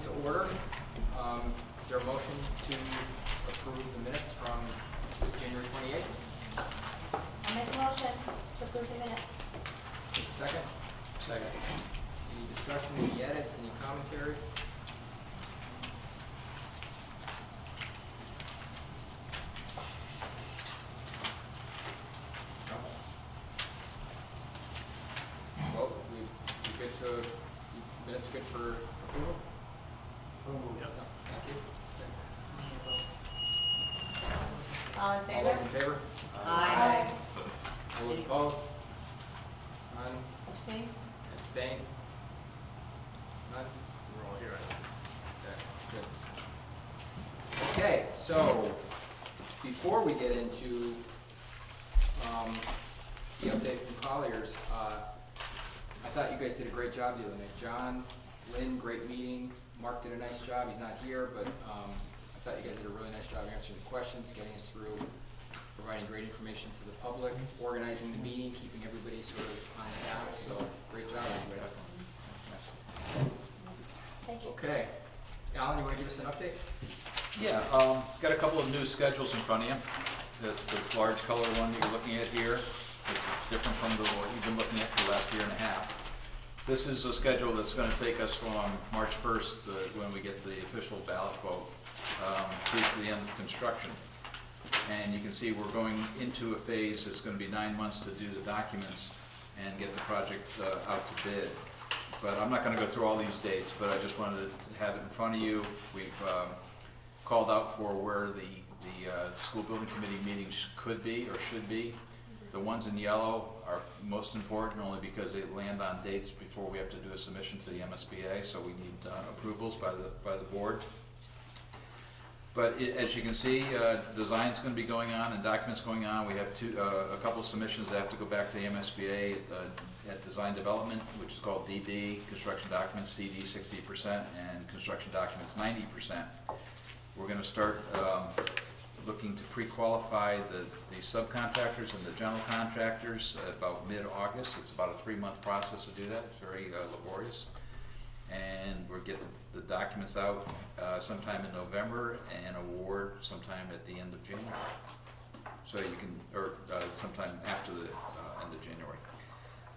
To order. Is there a motion to approve the minutes from January 28th? I'll make a motion to approve the minutes. Second? Second. Any discussion, any edits, any commentary? No? Well, we good to, minutes good for approval? Yep. Thank you. All in favor? All those in favor? Aye. All those opposed? None? Abstain? Abstain? None? We're all here. Okay, good. Okay, so before we get into the update from Colliers, I thought you guys did a great job the other night. John, Lynn, great meeting. Mark did a nice job. He's not here, but I thought you guys did a really nice job answering the questions, getting us through, providing great information to the public, organizing the meeting, keeping everybody sort of on task. So great job, everybody. Thank you. Okay. Alan, you want to give us an update? Yeah, got a couple of new schedules in front of you. This the large color one that you're looking at here. This is different from the one you've been looking at for the last year and a half. This is a schedule that's going to take us from March 1st, when we get the official ballot vote, through to the end of construction. And you can see we're going into a phase that's going to be 9 months to do the documents and get the project out to bid. But I'm not going to go through all these dates, but I just wanted to have it in front of you. We've called out for where the school building committee meetings could be or should be. The ones in yellow are most important only because they land on dates before we have to do a submission to the MSBA, so we need approvals by the board. But as you can see, design's going to be going on and documents going on. We have a couple of submissions that have to go back to the MSBA at design development, which is called DD, construction documents CD 60% and construction documents 90%. We're going to start looking to pre-qualify the subcontractors and the general contractors about mid-August. It's about a 3-month process to do that. It's very laborious. And we'll get the documents out sometime in November and award sometime at the end of January. So you can, or sometime after the end of January.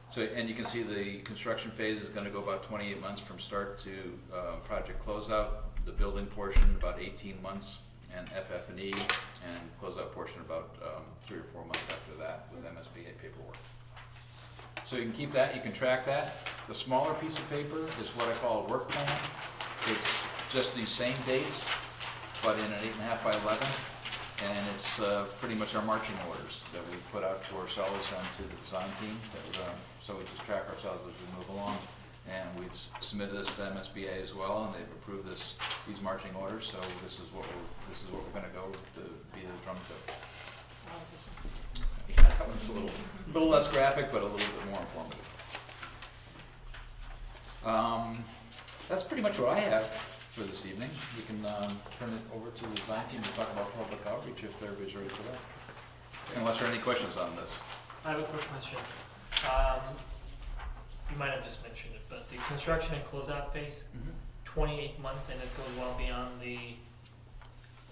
So, and you can see the construction phase is going to go about 28 months from start to project closeout. The building portion about 18 months, and FF&E and closeout portion about 3 or 4 months after that with MSBA paperwork. So you can keep that, you can track that. The smaller piece of paper is what I call a work plan. It's just these same dates, but in an 8.5 by 11, and it's pretty much our marching orders that we put out to ourselves and to the design team. So we just track ourselves as we move along. And we've submitted this to MSBA as well, and they've approved these marching orders. So this is what we're going to go to be the drum kit. Yeah, that one's a little less graphic, but a little bit more informative. That's pretty much what I have for this evening. We can turn it over to the design team to talk about public outreach if everybody's ready for that. Unless there are any questions on this. I have a quick question. You might have just mentioned it, but the construction and closeout phase, 28 months, and it goes well beyond the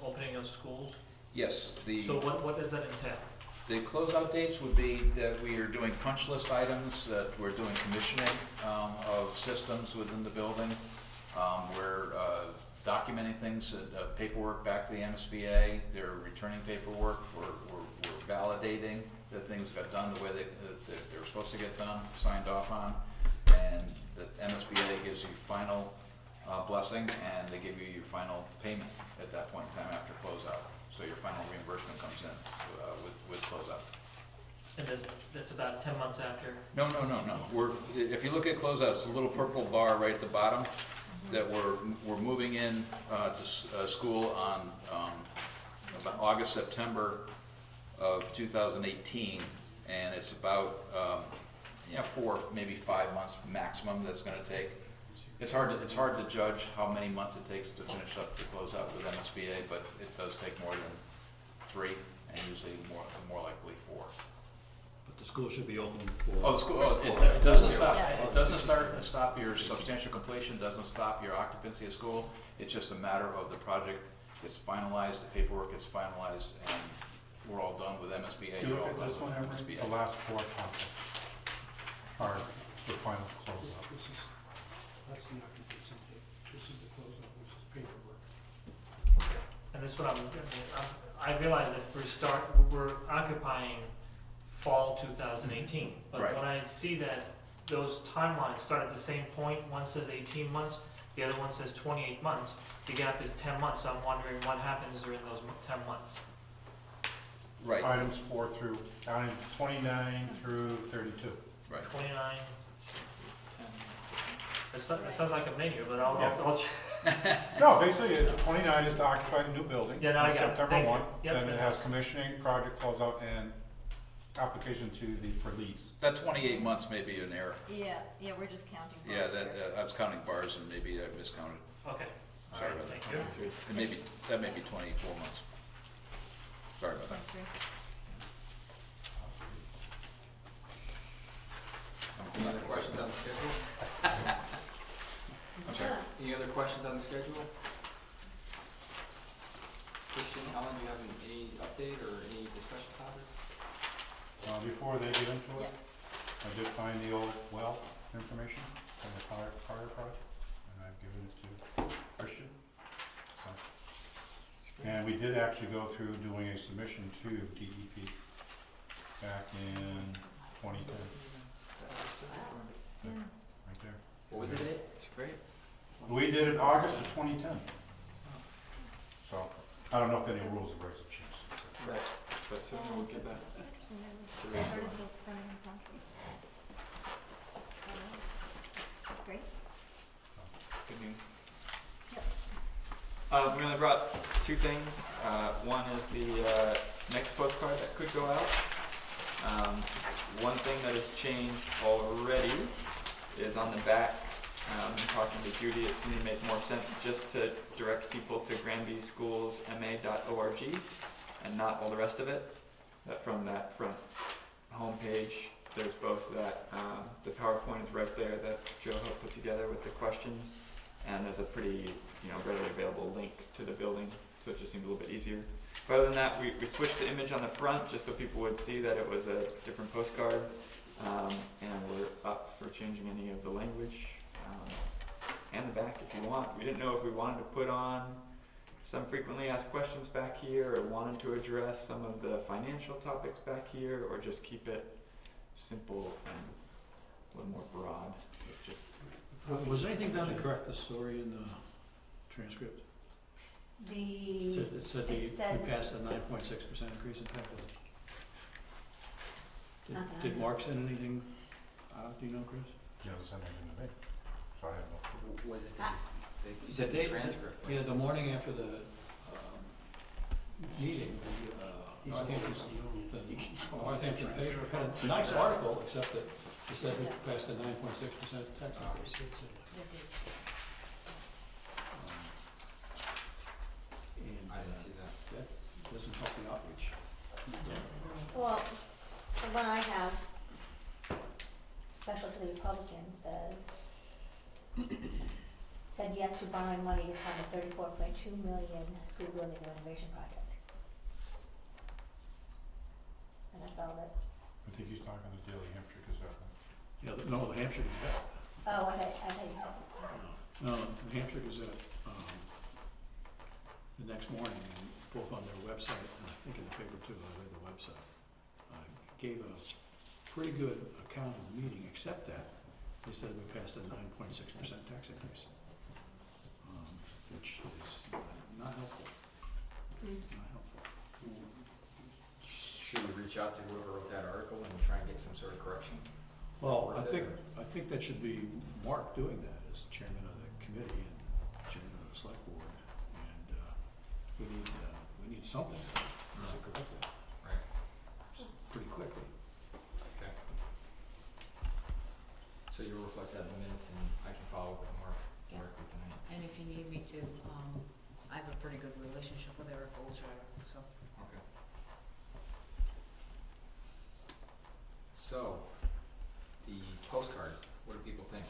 opening of schools? Yes. So what does that entail? The closeout dates would be that we are doing punch list items, that we're doing commissioning of systems within the building. We're documenting things, paperwork back to the MSBA. They're returning paperwork. We're validating that things got done the way they were supposed to get done, signed off on, and the MSBA gives you final blessing, and they give you your final payment at that point in time after closeout. So your final reimbursement comes in with closeout. And that's about 10 months after? No. If you look at closeout, it's a little purple bar right at the bottom that we're moving in to school on about August, September of 2018, and it's about 4, maybe 5 months maximum that's going to take. It's hard to judge how many months it takes to finish up the closeout with MSBA, but it does take more than 3, and usually more likely 4. But the school should be open for. Oh, the school, School. it doesn't stop, Yes. it doesn't stop your substantial completion, doesn't stop your occupancy of school. It's just a matter of the project gets finalized, the paperwork gets finalized, and we're all done with MSBA. If you You're look all at done this one, with Emery, MSBA. the last four topics are the final closeout. That's the occupancy date. This is the closeout, which is paperwork. And this is what I realize that we're occupying fall 2018. But Right. when I see that those timelines start at the same point, one says 18 months, the other one says 28 months, the gap is 10 months, so I'm wondering what happens during those 10 months. Right, Items 4 through, counting 29 through 32. right. 29. It sounds like a menu, but I'll, Yes. I'll No, basically, it's 29 is to occupy the new building. Yeah, no, I on got it. September Thank you. 1. Yep. Then it has commissioning, project closeout, and application for lease. That 28 months may be an error. Yeah, we're just counting. Yeah, bars that, here. I was counting bars and maybe I miscounted. okay. All Sorry right, about that. thank you. It may be, that may be 24 months. Sorry about that. 23. Any other questions on the schedule? I'm sorry. Any other questions on the schedule? Christian, Helen, do you have any update or any discussion topics? Before they get into it, Yep. I did find the old well information from the fire project, and I've given it to Christian. So. And we did actually go through doing a submission to DEP back in 2010, Yeah. right there. What was the date? It's great. We did it August of 2010. So, I don't know if any rules and regs have changed. Right, but certainly we'll get that. It's interesting that we started the permitting process. Great. Good news. Yep. We only brought two things. One is the next postcard that could go out. One thing that has changed already is on the back. Talking to Judy, it seemed to make more sense just to direct people to granbyschoolsma.org and not all the rest of it. That from that front homepage, there's both that, the PowerPoint is right there that Joe helped put together with the questions, and there's a pretty, readily available link to the building, so it just seemed a little bit easier. But other than that, we switched the image on the front just so people would see that it was a different postcard, and we're up for changing any of the language, and the back if you want. We didn't know if we wanted to put on some frequently asked questions back here, or wanted to address some of the financial topics back here, or just keep it simple and a little more broad. Just Was there anything done to correct the story in the transcript? It said we passed a 9.6% increase in taxes. Did Mark send anything out, do you know, Chris? He hasn't sent anything to me, so I have no clue. Was it Ah. you said the transcript? Yeah, the morning after the meeting, the Northampton paper had a nice article, except that it said we passed a 9.6% tax increase. And I didn't see that. that doesn't help the outreach. Well, the one I have, special to the Republican, said yes to borrowing money to fund a $34.2 million school building renovation project. And that's all that's, I think he's talking to Daily Hampshire Gazette. Yeah, no, the Hampshire Gazette. oh, I thought you said. No, the Hampshire Gazette, the next morning, and both on their website, and I think in the paper too, I read the website, gave a pretty good account of the meeting, except that they said we passed a 9.6% tax increase, which is not helpful. Not helpful. Should we reach out to whoever wrote that article and try and get some sort of correction? Well, Or is I think that should be Mark doing that as chairman of the committee and chairman of the select board, and we need something to correct that Right. pretty quickly. Okay. So you'll reflect that in the minutes, and I can follow up with Mark directly tonight. And if you need me to, I have a pretty good relationship with Eric Goldschreiber, so. Okay. So, the postcard, what do people think?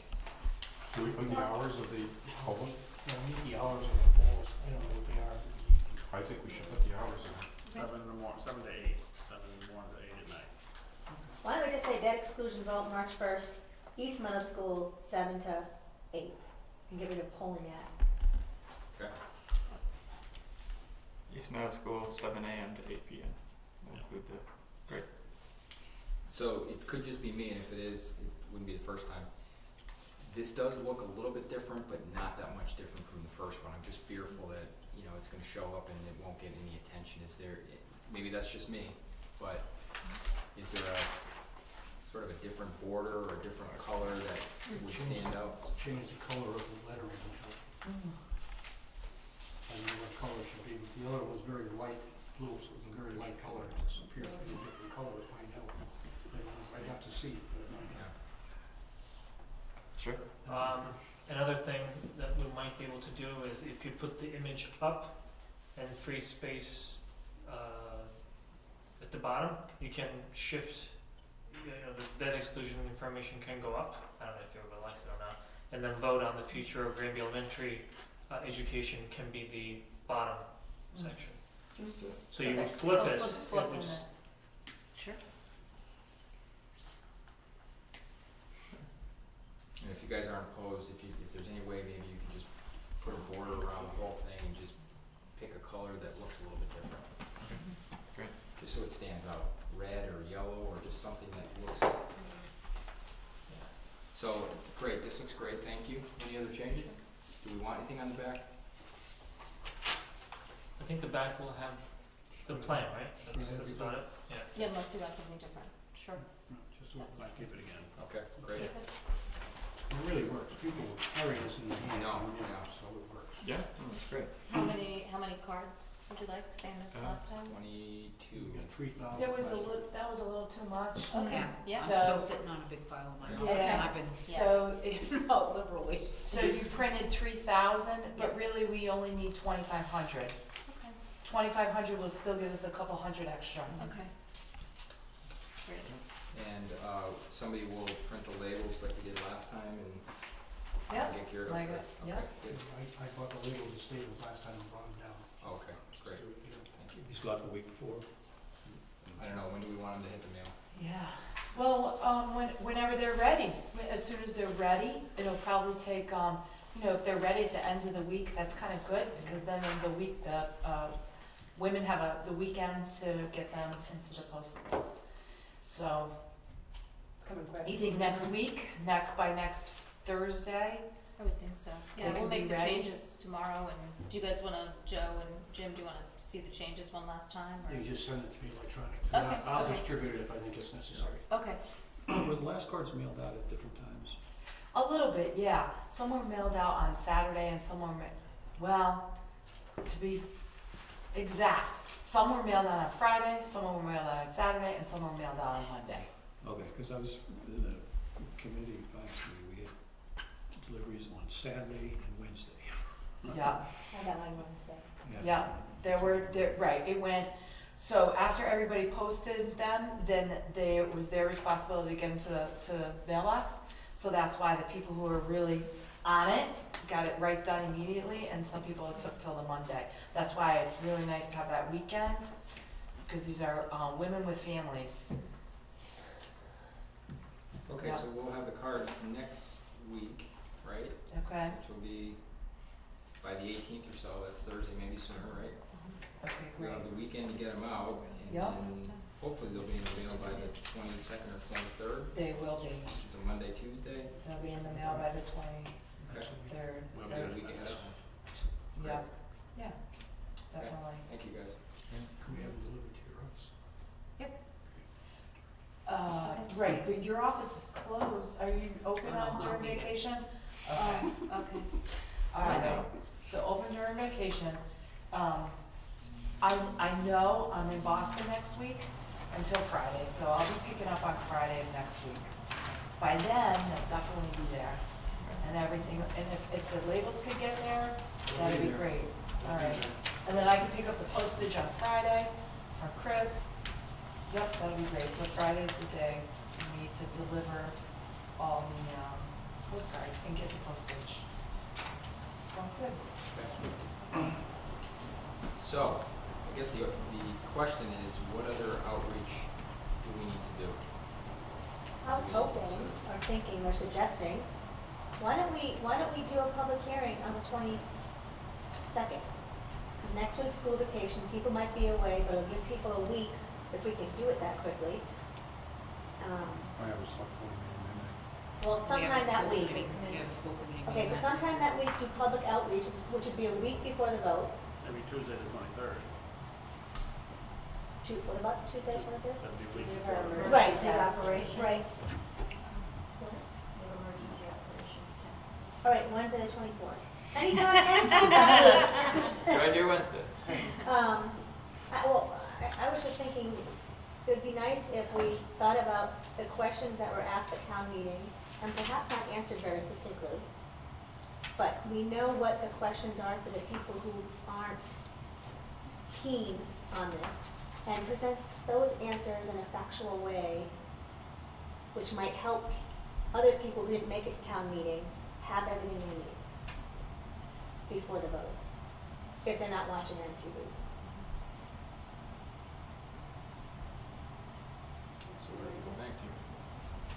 Do we put the hours of the public? Yeah, we need the hours of the polls, I don't know what they are. I think we should put the hours in. 7 in the morning, 7 to 8, 7 in the morning to 8 at night. Why don't we just say debt exclusion vote March 1st, East Middle School, 7 to 8, and get rid of polling at. Okay. East Middle School, 7 a.m. to 8 p.m. We'll include the, great. So it could just be me, and if it is, it wouldn't be the first time. This does look a little bit different, but not that much different from the first one. I'm just fearful that, you know, it's gonna show up and it won't get any attention. Is there, maybe that's just me, but is there a sort of a different border or a different color that would stand out? Change the color of the lettering. I don't know what color it should be, but the other one was very light blue, so it was a very light color. This appears to be a different color, I know. I'd have to see, but it might Yeah. Sure. Another thing that we might be able to do is if you put the image up and free space at the bottom, you can shift, you know, the debt exclusion information can go up. I don't know if everybody likes it or not. And then vote on the future of Granby Elementary education can be the bottom section. Just to, So you would Okay. flip Oh, it. let's flip it would in just- Sure. And if you guys aren't opposed, if there's any way, maybe you can just put a border around the whole thing and just pick a color that looks a little bit different. great. Just so it stands out, red or yellow or just something that looks. So, great, this looks great, thank you. Any other changes? Do we want anything on the back? I think the back will have the plan, right? That's about it, yeah. Yeah, unless you want something different, sure. No, just look, might keep it again. Okay, great. It really works. People carry this in the hand. I know, yeah, yeah. so it works. Yeah, no, that's great. How many cards would you like, same as last time? 22. We got 3,000. There was a last little, that was a little too much. Okay, yeah. I'm So- still sitting on a big pile of my Yeah. notes, and I've been So it's, so liberally. so you printed 3,000, but really we only need 2,500. Okay, 2,500 will still give us a couple hundred extra. okay. Great. And somebody will print the labels like we did last time and Yeah, get geared up like for it, it. yeah. Okay, good. I bought the label of the stables last time and brought them down. Okay, great. Just do it, you know. Thank you. He's got the week before. I don't know, when do we want them to hit the mail? Yeah. Well, whenever they're ready, as soon as they're ready, it'll probably take, you know, if they're ready at the end of the week, that's kind of good, because then in the week, the women have the weekend to get them into the post. So, It's coming quick. you think next week, by next Thursday? I would think so. Yeah, They we'll can be make the ready. changes tomorrow, and do you guys wanna, Joe and Jim, do you wanna see the changes one last time, or? You just send it to me electronically. Okay, I'll okay. distribute it if I think it's necessary. Okay, Were the last cards mailed out at different times? A little bit, yeah. Some were mailed out on Saturday and some were, well, to be exact, some were mailed out on Friday, some were mailed out on Saturday, and some were mailed out on Monday. Okay, because I was in the committee, actually, we had deliveries on Saturday and Wednesday. Yeah, I got mine Wednesday. yeah, right, it went, so after everybody posted them, then it was their responsibility to get them to the mailbox. So that's why the people who were really on it got it right done immediately, and some people it took till the Monday. That's why it's really nice to have that weekend, because these are women with families. Okay, Yeah. so we'll have the cards next week, right? Okay, Which will be by the 18th or so, that's Thursday, maybe sooner, right? okay, We'll great. have the weekend to get them out, and Yeah. then hopefully they'll be in the mail by the 22nd or 23rd, They will be, which is a Monday, Tuesday. they'll be in the mail by the 23rd. We'll get a week ahead of time. Yeah, yeah, definitely. Thank you, guys. Can we have them delivered to your house? Right, but your office is closed. Are you open Oh, no, during I'll be there. vacation? Okay. okay. All right, so open during vacation. I know I'm in Boston next week until Friday, so I'll be picking up on Friday of next week. By then, they'll definitely be there and everything, and if the labels could get there, that'd be great. All right, and then I can pick up the postage on Friday for Chris. Yep, that'll be great, so Friday's the day. we need to deliver all the postcards and get the postage. Sounds good. So, I guess the question is, what other outreach do we need to do? I was hoping, or thinking, or suggesting, why don't we do a public hearing on the 22nd? Because next week's school vacation, people might be away, but it'll give people a week if we can do it that quickly. I have a select board meeting midnight. Well, We have a sometime that school week. committee- We have a school committee meeting. Okay, so that sometime night. that week, do public outreach, which would be a week before the vote. Maybe Tuesday the 23rd. What about Tuesday, 23rd? That'd be a week We have before. our emergency Right, task force. right. We have emergency operations task force. All right, Wednesday the 24th. Anytime that week. Join your Wednesday. I was just thinking, it would be nice if we thought about the questions that were asked at town meeting, and perhaps not answered very succinctly. But we know what the questions are for the people who aren't keen on this, and present those answers in a factual way, which might help other people who didn't make it to town meeting have everything they need before the vote, if they're not watching on TV. So what do you think?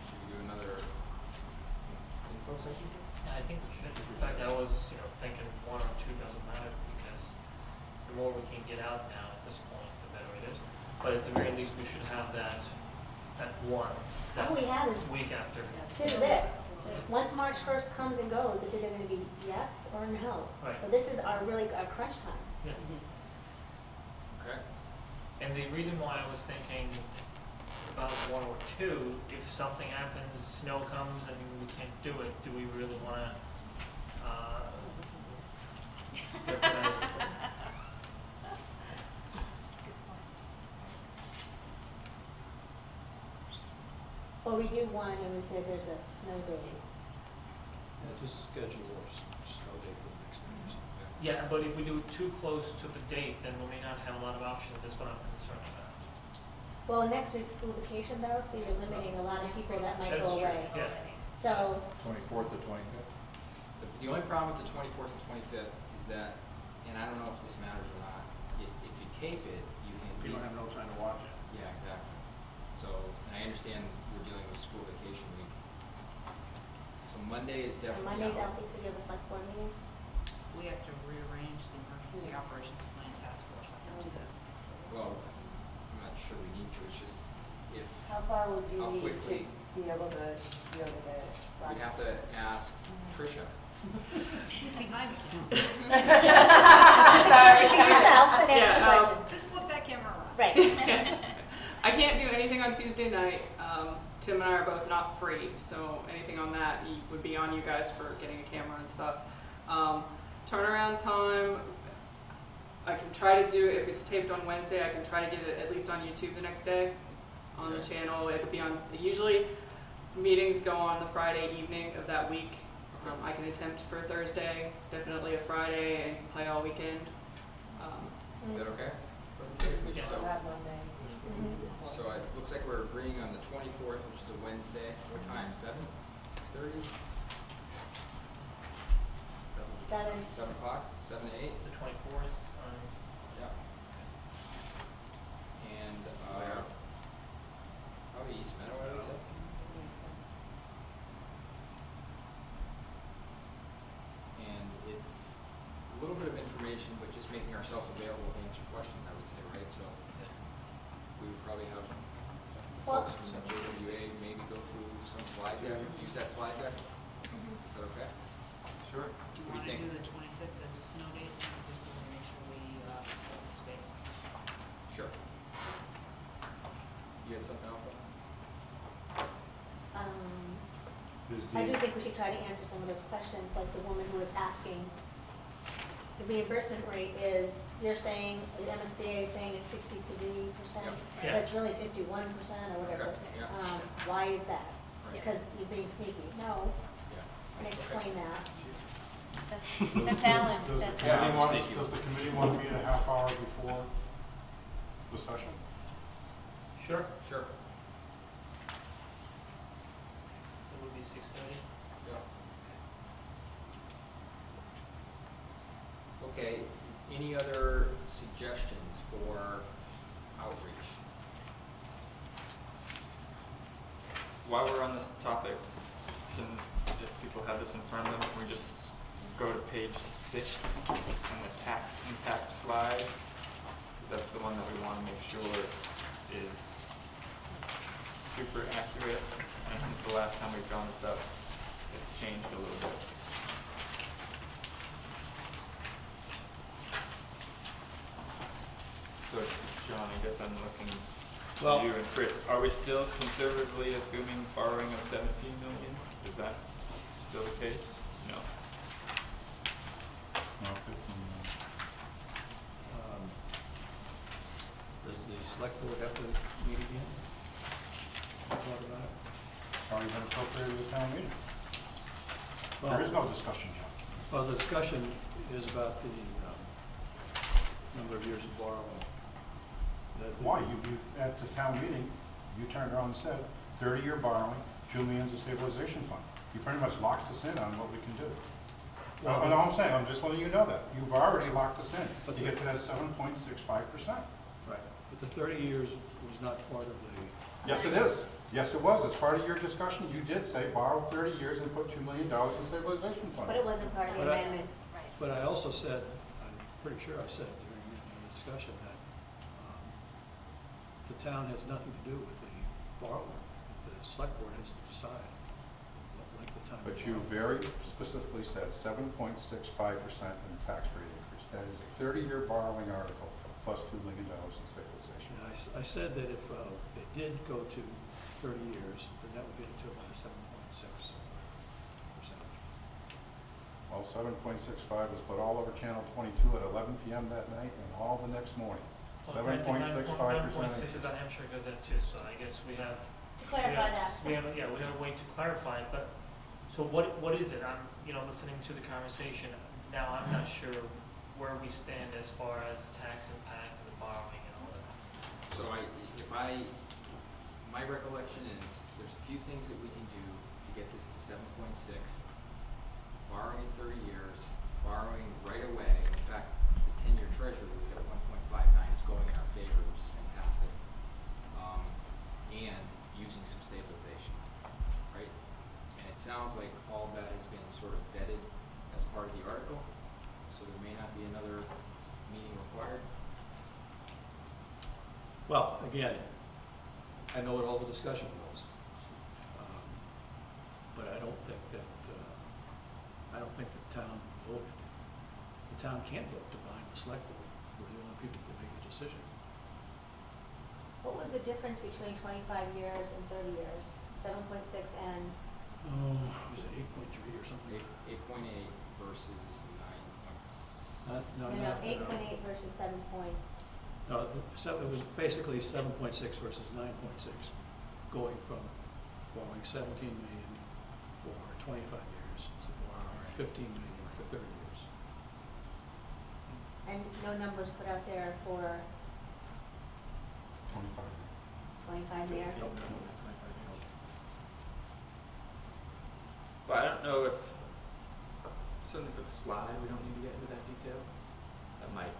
Should we do another info session? Yeah, I think we should. In fact, I was, thinking 1 or 2 doesn't matter, because the more we can get out now at this point, the better it is. But at the very least, we should have that one, that All we have is, week after. this is it. Once March 1st comes and goes, it's either going to be yes or no. Right. So this is our crunch time. Yeah. Okay. And the reason why I was thinking about 1 or 2, if something happens, snow comes and we can't do it, do we really want to recognize it? Or we do one and we say there's a snow day. Yeah, just schedule a snow day for the next day or something. Yeah, but if we do it too close to the date, then we may not have a lot of options. That's what I'm concerned about. Well, next week's school vacation though, so you're limiting a lot of people that might That's go true, away. yeah. So, 24th or 25th? The only problem with the 24th and 25th is that, and I don't know if this matters or not, if you tape it, you can at You don't least. have no time to watch it. Yeah, exactly. So, I understand we're dealing with school vacation week. So Monday is and definitely Monday's out. out because you have a select board meeting. We have to rearrange the emergency operations plan task force. I have to do that. Well, I'm not sure we need to, it's just if, How far would you How need to quickly? be able to get it? we'd have to ask Tricia. She's behind me. Sorry, pick yourself and answer the Yeah, question. Just flip that camera around. Right. I can't do anything on Tuesday night. Tim and I are both not free, so anything on that would be on you guys for getting a camera and stuff. Turnaround time, I can try to do, if it's taped on Wednesday, I can try to get it at least on YouTube the next day on the channel. It'll be on, usually meetings go on the Friday evening of that week. I can attempt for Thursday, definitely a Friday, and can play all weekend. Is that okay? Yeah. So, That Monday. so it looks like we're agreeing on the 24th, which is a Wednesday. What time? 7? 6:30? 7. 7 o'clock? 7 to 8? The 24th, Yeah. And, probably East Meadow, I would say. And it's a little bit of information, but just making ourselves available to answer questions, I would say, right? So we would probably have the folks from JWA maybe go through some slide deck, use that slide deck. Is that okay? Sure. Do you What want do to you do think? the 25th as a snow date, just so we make sure we have the space? Sure. You had something else? I do think we should try to answer some of those questions, like the woman who was asking. The reimbursement rate is, you're saying, the MSBA is saying it's 63%, Yeah. but it's really 51% or whatever. Okay, yeah. Why is that? Right. Because you're being sneaky. No, Yeah. and explain that. That's Alan, Does the that's Yeah, committee I'm want, sneaky. does the committee want to meet a half hour before the session? Sure. Sure. It would be 6:30. Yeah. Okay, any other suggestions for outreach? While we're on this topic, if people have this in front of them, can we just go to page 6 on the tax impact slide? Because that's the one that we want to make sure is super accurate. And since the last time we've drawn this up, it's changed a little bit. So, John, I guess I'm looking Well- to you and Chris. Are we still conservatively assuming borrowing of 17 million? Is that still the case? No. No, 15 million. Does the select board have to meet again? Talk about it? Already been appropriated at town meeting. Well- There is no discussion yet. Well, the discussion is about the number of years of borrowing. Why? You, at the town meeting, you turned around and said, 30-year borrowing, 2 million is stabilization fund. You pretty much locked us in on what we can do. Well, No, I'm saying, I'm just letting you know that. You've already locked us in. But You get to that 7.65%. Right, but the 30 years was not part of the, Yes, it is. Yes, it was. As part of your discussion, you did say borrow 30 years and put $2 million in stabilization fund. But it wasn't part of the But I- amendment. Right. but I also said, I'm pretty sure I said during the discussion that the town has nothing to do with the borrowing. The select board has to decide what length of time. But you very specifically said 7.65% in tax rate increase. That is a 30-year borrowing article plus $2 million in stabilization. And I said that if it did go to 30 years, then that would get it to about a 7.6%. Well, 7.65 was put all over Channel 22 at 11 p.m. that night and all the next morning. 7.65%. 9.6 is on Hampshire Gazette too, so I guess we have. Clarify that. We have a way to clarify it, but, so what is it? I'm, listening to the conversation, now I'm not sure where we stand as far as the tax impact of the borrowing and all that. So my recollection is, there's a few things that we can do to get this to 7.6. Borrowing in 30 years, borrowing right away. In fact, the 10-year treasury was at 1.59, it's going in our favor, which is fantastic. And using some stabilization, right? And it sounds like all that has been sort of vetted as part of the article, so there may not be another meeting required. Well, again, I know what all the discussion was, but I don't think that the town voted. The town can't vote to bind the select board. We're the only people who can make the decision. What was the difference between 25 years and 30 years? 7.6 and, Was it 8.3 or something? 8.8 versus 9. No, 8.8 versus 7 point. No, so it was basically 7.6 versus 9.6, going from borrowing 17 million for 25 years to borrowing 15 million for 30 years. And no numbers put out there for 25. 25 there? But I don't know if, certainly for the slide, we don't need to get into that detail. That might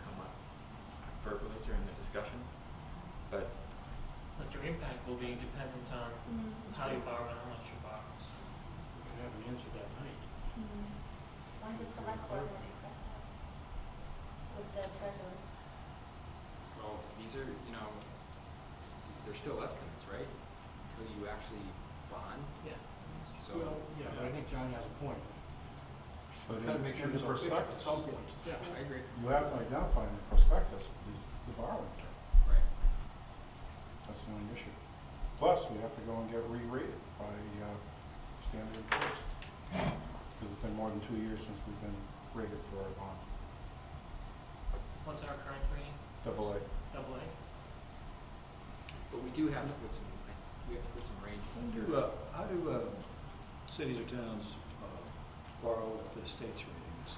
come up verbally during the discussion, but But your impact will be dependent on how you borrow and how much you borrow. We can have an answer that night. Why did select board discuss that with the treasurer? Well, these are, they're still estimates, right? Until you actually bond. Yeah. So, Well, yeah, but I think John has a point. But Gotta make sure in the it's official at prospectus, some point. yeah, I agree. you have to identify in the prospectus the borrowing term. Right. That's the only issue. Plus, we have to go and get re-rated by Standard & Poor's. Because it's been more than 2 years since we've been rated for our bond. What's our current rating? AA. Double A? But we do have to put some ranges in there. How do cities or towns borrow if the state's ratings?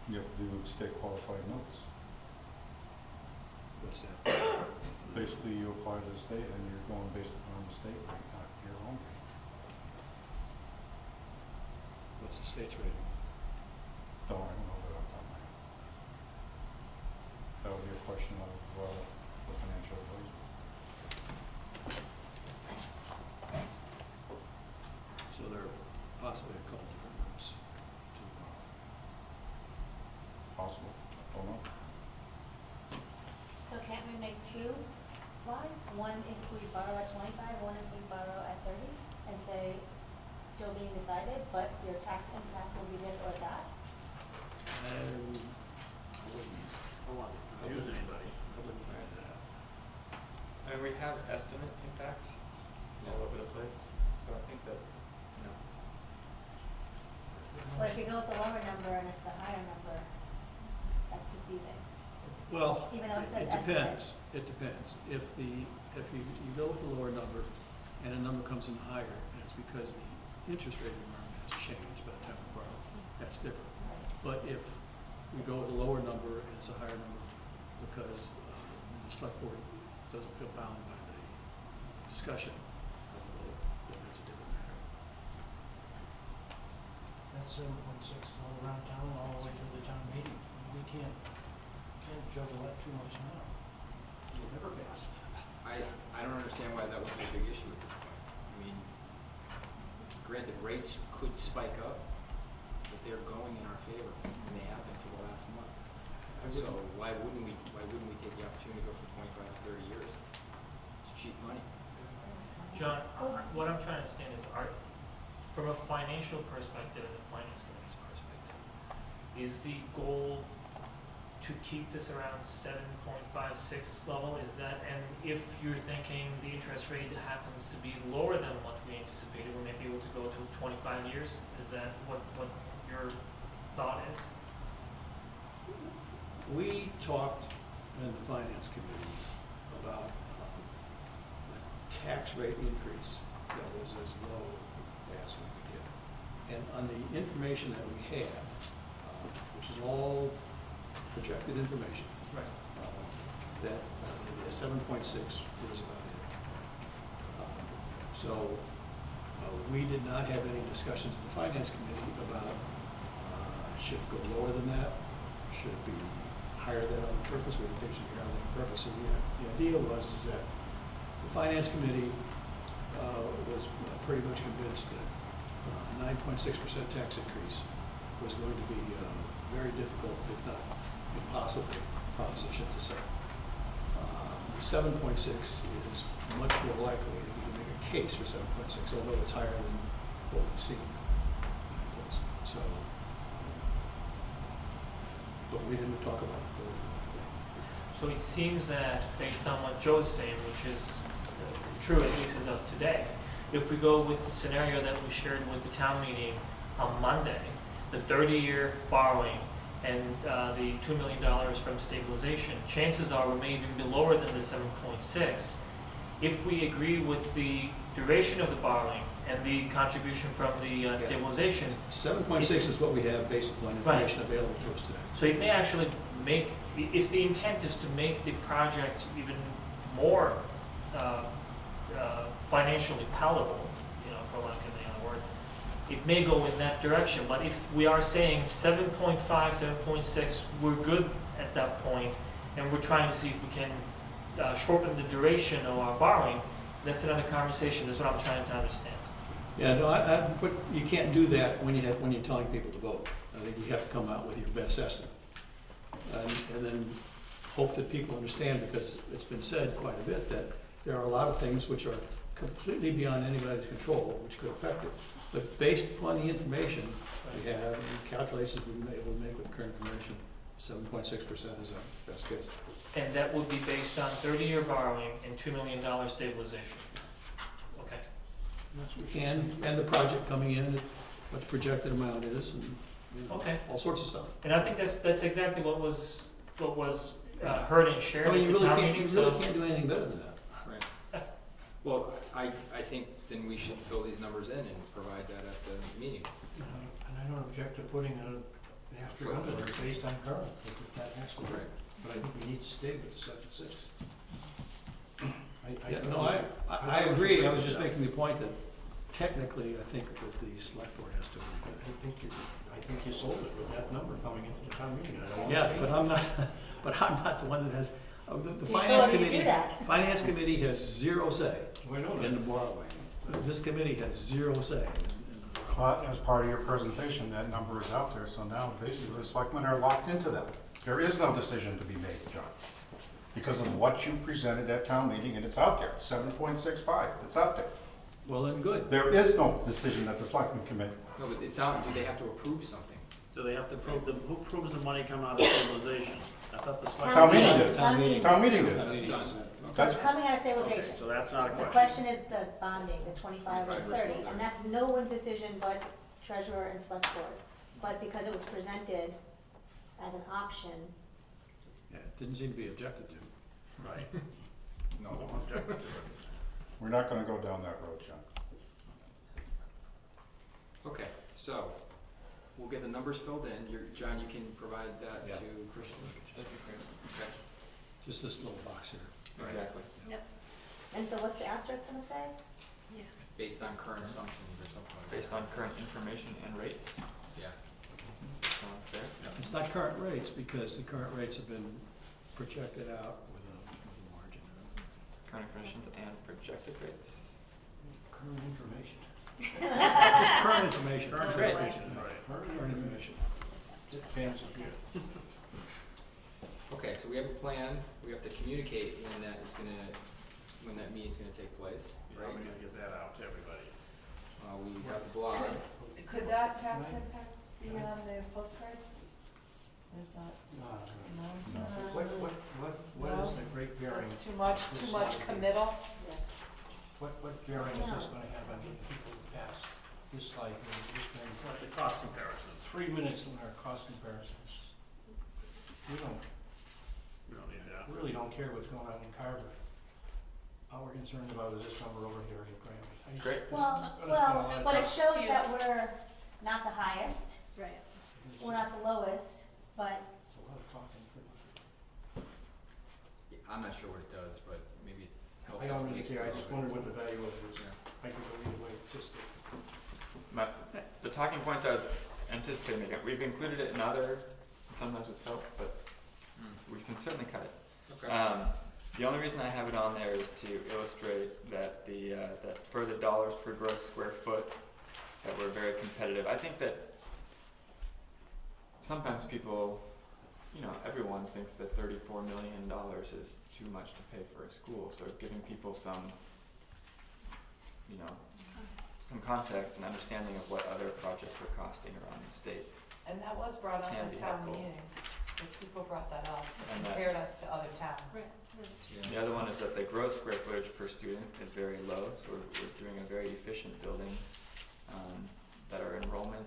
You have to do state qualified notes. What's that? Basically, you apply to the state and you're going based upon the state rate, not your own rate. What's the state's rating? I don't know that off the top of my head. That would be a question of the financial advisor. So there are possibly a couple different routes to borrow. Possible, don't know. So can't we make 2 slides? One if we borrow at 25, one if we borrow at 30, and say, still being decided, but your tax impact will be this or that? I wouldn't Use anybody. I wouldn't buy that. And we have estimate impact all over the place, so I think that, you know. Or if you go with the lower number and it's the higher number, that's deceiving. Well, Even though it says it depends, it depends. If you go with the lower number and a number comes in higher, and it's because the interest rate environment has changed by the time we borrow, that's different. But if we go with a lower number and it's a higher number because the select board doesn't feel bound by the discussion of the vote, then that's a different matter. That 7.6 is all around town, all the way to the town meeting. We can't juggle that too much now. It'll never pass. I don't understand why that would be a big issue at this point. I mean, granted, rates could spike up, but they're going in our favor, and they have been for the last month. So why wouldn't we take the opportunity to go from 25 to 30 years? It's cheap money. John, what I'm trying to understand is, from a financial perspective and the finance committee's perspective, is the goal to keep this around 7.56 level? Is that, and if you're thinking the interest rate happens to be lower than what we anticipated, we may be able to go to 25 years? Is that what your thought is? We talked in the finance committee about a tax rate increase that was as low as we could get. And on the information that we had, which is all projected information, Right. that 7.6 was about it. So we did not have any discussions in the finance committee about should it go lower than that, should it be higher than on purpose. We didn't think it should be higher than on purpose. So the idea was is that the finance committee was pretty much convinced that a 9.6% tax increase was going to be very difficult, if not impossible, proposition to say. 7.6 is much more likely that you can make a case for 7.6, although it's higher than what we've seen. So, but we didn't talk about it. So it seems that, based on what Joe's saying, which is true at least as of today, if we go with the scenario that we shared with the town meeting on Monday, the 30-year borrowing and the $2 million from stabilization, chances are we may even be lower than the 7.6. If we agree with the duration of the borrowing and the contribution from the stabilization. 7.6 is what we have based upon information available to us today. So it may actually make, if the intent is to make the project even more financially palatable, for lack of any other word, it may go in that direction. But if we are saying 7.5, 7.6, we're good at that point, and we're trying to see if we can shorten the duration of our borrowing, that's another conversation. That's what I'm trying to understand. Yeah, no, but you can't do that when you're telling people to vote. I think you have to come out with your best estimate, and then hope that people understand, because it's been said quite a bit that there are a lot of things which are completely beyond anybody's control, which could affect it. But based upon the information we have and the calculations we've been able to make with current information, 7.6% is our best guess. And that would be based on 30-year borrowing and $2 million stabilization. Okay. And the project coming in, what the projected amount is, and Okay. all sorts of stuff. And I think that's exactly what was heard and shared I mean, at you the town really meeting. can't do anything better than that. Right. Well, I think then we should fill these numbers in and provide that at the meeting. And I don't object to putting an asterisk under there based on current, if that has to be. Right. but I think we need to stay with the 7-6. Yeah, no, I agree, I was just making the point that technically, I think that the select board has to agree to I think you sold it with that number coming into the town meeting. I don't it. want Yeah, to but I'm not, but I'm not the one that has, the The finance ability to do committee, that. finance committee has zero say I know in the that. borrowing. This committee has zero say in the borrowing. But as part of your presentation, that number is out there, so now basically the selectmen are locked into that. There is no decision to be made, John, because of what you presented at town meeting, and it's out there, 7.65, it's out there. Well, then, good. There is no decision that the selectmen can make. No, but it's not, do they have to approve something? Do they have to prove who proves the money coming out of stabilization? I thought the select. Town meeting did. Town meeting. Town meeting did. That's done. So That's, it's coming out of Okay, stabilization. so that's not a The question. question is the bonding, the 25 or 25 versus 30, 30. and that's no one's decision but treasurer and select board. But because it was presented as an option, Yeah, it didn't seem to be objected to. Right. No. No objection to it. we're not gonna go down that road, John. Okay, so we'll get the numbers filled in. John, you can provide that Yeah. to Christian? That'd be great. Okay, Just this little box here. exactly. and so what's the asterisk gonna say? Based on current assumptions or something like that. Based on current information and rates. Yeah. Sound fair? It's not current rates, because the current rates have been projected out with a margin in them. Current information and projected rates. Current information. Just current information. Current Great. information, right. Current information. Fancy. Okay, so we have a plan. We have to communicate when that meeting's gonna take place, How right? are we gonna get that out to everybody? We have the blog. Could that tax impact be on the postcard? Is that, no? What is the great bearing? That's too much committal? What bearing is this gonna have on the people who pass this slide here? This thing? Like the cost comparisons. 3 minutes on our cost comparisons. We don't, We don't need that. really don't care what's going on in Carver. All we're concerned about is this number over here in Granby. Great. But it shows that we're not the highest, Right. we're not the lowest, but It's a lot of talking. I'm not sure what it does, but maybe it helps. I don't really care, I just wondered what the value of it is. Yeah. I could go either way, just to. The talking points I was anticipating making, we've included it in other, sometimes it's helped, but we can certainly cut it. Okay. The only reason I have it on there is to illustrate that that for the dollars per gross square foot, that we're very competitive. I think that sometimes people, everyone thinks that $34 million is too much to pay for a school. So giving people some context and understanding of what other projects are costing around the state. And that was brought up Can in be town helpful. meeting. The people brought that up, And that- compared us to other towns. Yeah. The other one is that the gross square footage per student is very low, so we're doing a very efficient building, that our enrollment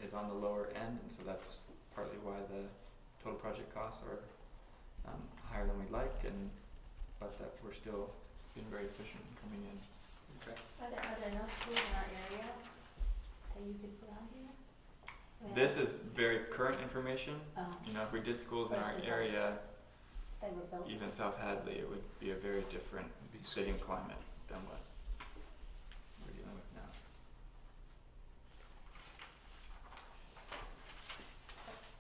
is on the lower end, and so that's partly why the total project costs are higher than we'd like, but that we're still being very efficient in coming in. Okay. are there no schools in our area that you could put on here? This is very current information. Oh, If we did schools in our Versus area, they were built. even South Hadley, it would be a very different bidding climate than what we're dealing with now.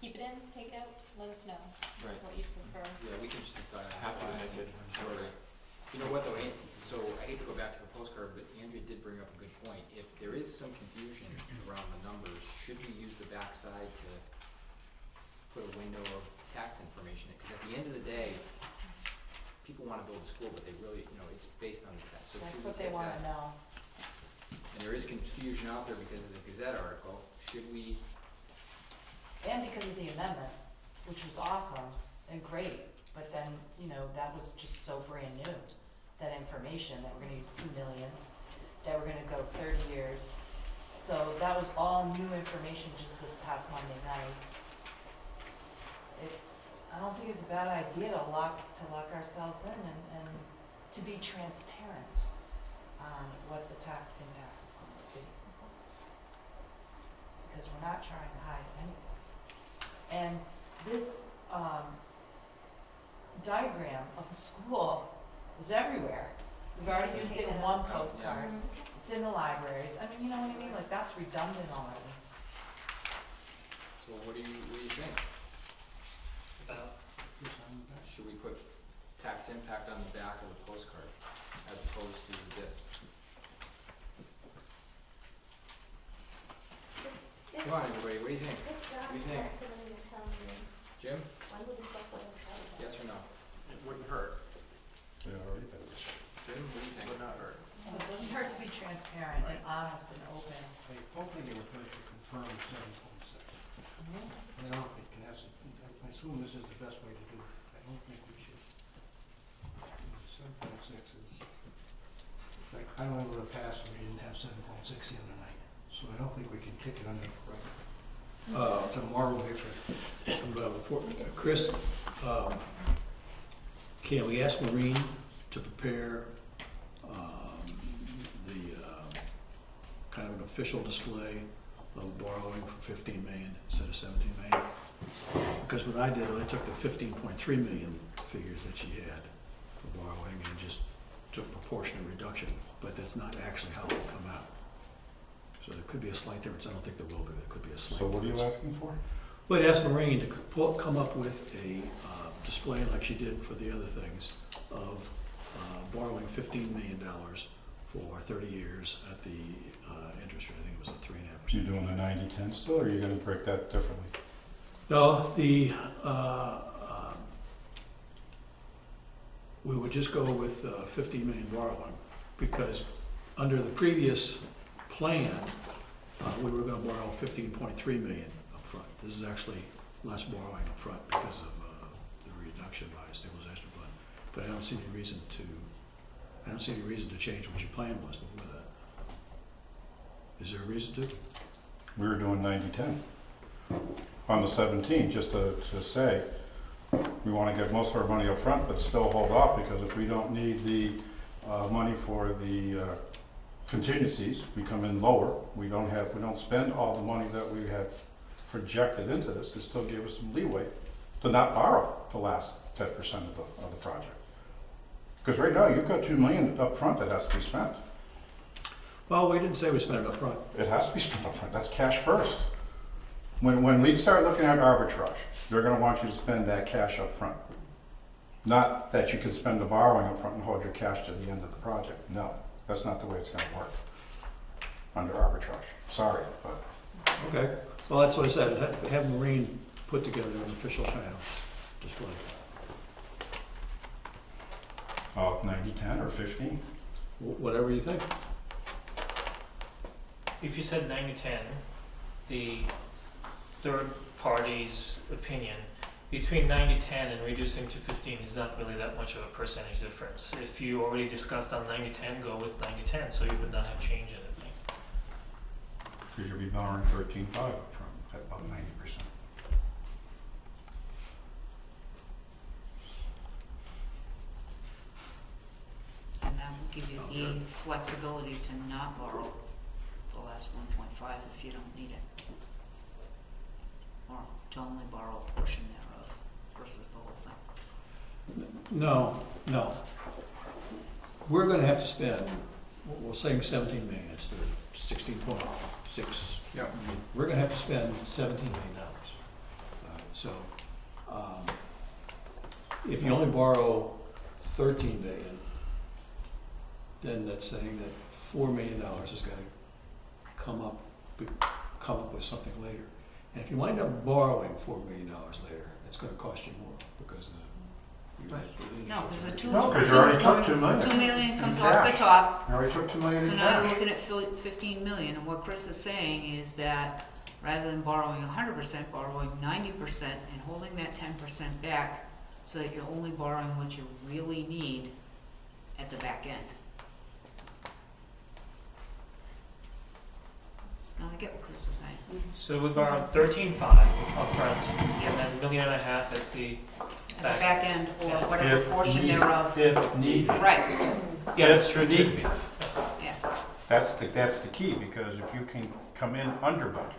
Keep it in, take it out, let us know Right. what you prefer. Yeah, we can just decide. on Happy to that. make it Sure. shorter. You know what though, so I hate to go back to the postcard, but Andrea did bring up a good point. If there is some confusion around the numbers, should we use the backside to put a window of tax information? Because at the end of the day, people want to build a school, but they really, it's based on the tax. So That's should we what they get wanna that? know. And there is confusion out there because of the Gazette article. Should we, And because of the amendment, which was awesome and great, but then, that was just so brand new. That information, that we're gonna use 2 million, that we're gonna go 30 years. So that was all new information just this past Monday night. I don't think it's a bad idea to lock ourselves in and to be transparent on what the tax impact is going to be. Because we're not trying to hide anything. And this, diagram of the school is everywhere. We've already used it in one postcard. It's in the libraries. I mean, you know what I mean? Like, that's redundant already. So what do you think? About, Should we put tax impact on the back of the postcard as opposed to this? Come on, everybody, what do you think? What do you think? Jim? Yes or no? It wouldn't hurt. Yeah, already did. Jim, what do you think? Would not hurt. It doesn't hurt to be transparent and honest and open. I hope they were going to confirm 7.6. I don't think it has, I assume this is the best way to do it. I don't think we should. 7.6 is, like, I don't remember the past when we didn't have 7.6 the other night. So I don't think we can kick it under the rug. It's a moral difference. Chris, can we ask Maureen to prepare the kind of an official display of borrowing for 15 million instead of 17 million? Because what I did, I took the 15.3 million figures that she had for borrowing and just took proportionate reduction, but that's not actually how it will come out. So there could be a slight difference. I don't think there will be. There could be a slight So what are you difference. asking for? Well, I'd ask Maureen to come up with a display like she did for the other things of borrowing $15 million for 30 years at the interest rate. I think it was at 3.5%. You doing the 90-10 still, or are you gonna break that differently? No, we would just go with 15 million borrowing because under the previous plan, we were going to borrow 15.3 million up front. This is actually less borrowing up front because of the reduction by stabilization fund. But I don't see any reason to change what your plan was before that. Is there a reason to? We were doing 90-10 on the 17, just to say, we want to get most of our money up front, but still hold off, because if we don't need the money for the contingencies, we come in lower. We don't spend all the money that we have projected into this, to still give us some leeway to not borrow the last 10% of the project. Because right now, you've got $2 million up front that has to be spent. Well, we didn't say we spent it up front. It has to be spent up front. That's cash first. When we start looking at arbitrage, they're going to want you to spend that cash up front. Not that you can spend the borrowing up front and hold your cash to the end of the project. No, that's not the way it's going to work under arbitrage. Sorry, but. Okay. Well, that's what I said. Have Maureen put together an official kind of display. 90-10 or 15? Whatever you think. if you said 90-10, the third party's opinion, between 90-10 and reducing to 15 is not really that much of a percentage difference. If you already discussed on 90-10, go with 90-10, so you would not have change in it. Because you'll be borrowing 13.5 from at about 90%. And that will give you the flexibility to not borrow the last 1.5 if you don't need it. Or to only borrow a portion thereof versus the whole thing. No. We're gonna have to spend, we're saying 17 million, it's the 16.6. Yep. We're gonna have to spend $17 million. So, if you only borrow 13 million, then that's saying that $4 million is gonna come up with something later. And if you wind up borrowing $4 million later, it's gonna cost you more because No, because the two. No, because you already took 2 million. 2 million comes in off the cash. top. You already took 2 million So in now you're cash. looking at 15 million, and what Chris is saying is that rather than borrowing 100%, borrowing 90% and holding that 10% back so that you're only borrowing what you really need at the back end. Now I get what Chris is saying. So we borrowed 13.5 upfront, and then $1.5 million at the At the back end, or whatever If portion need- thereof. If need be. Right, Yeah, that's true If too. need be. yeah. That's the key, because if you can come in under budget,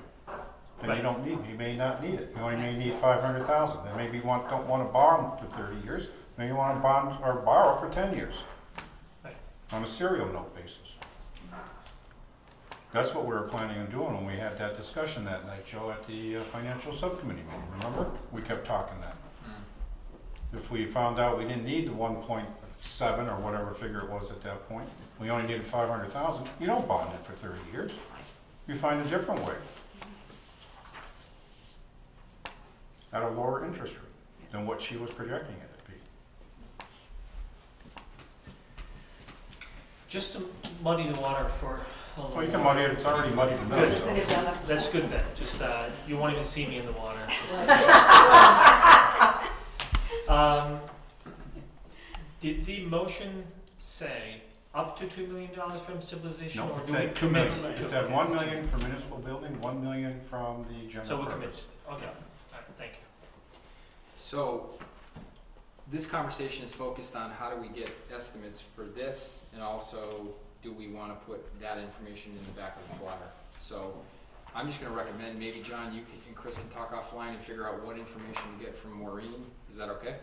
then Right. you don't need, you may not need it. You only may need 500,000. Then maybe you don't want to borrow for 30 years, Then you wanna bond or borrow for 10 years Right. on a serial note basis. That's what we were planning on doing when we had that discussion that night, Joe, at the financial subcommittee meeting, remember? We kept talking that. If we found out we didn't need the 1.7 or whatever figure it was at that point, we only needed 500,000, you don't bond it for 30 years. You find a different way. At a lower interest rate than what she was projecting it to be. Just to muddy the water for a little Well, you can more. muddy it, it's already muddied enough, Good. so. That's good then, just, you won't even see me in the water. Did the motion say up to $2 million from stabilization? No, or it do we said 2 commit million. to- It said 1 million for municipal building, 1 million from the So general we commit, purpose. okay, all right, thank you. So, this conversation is focused on how do we get estimates for this, and also, do we wanna put that information in the back of the flyer? So, I'm just gonna recommend, maybe John, you and Chris can talk offline and figure out what information to get from Maureen, is that okay?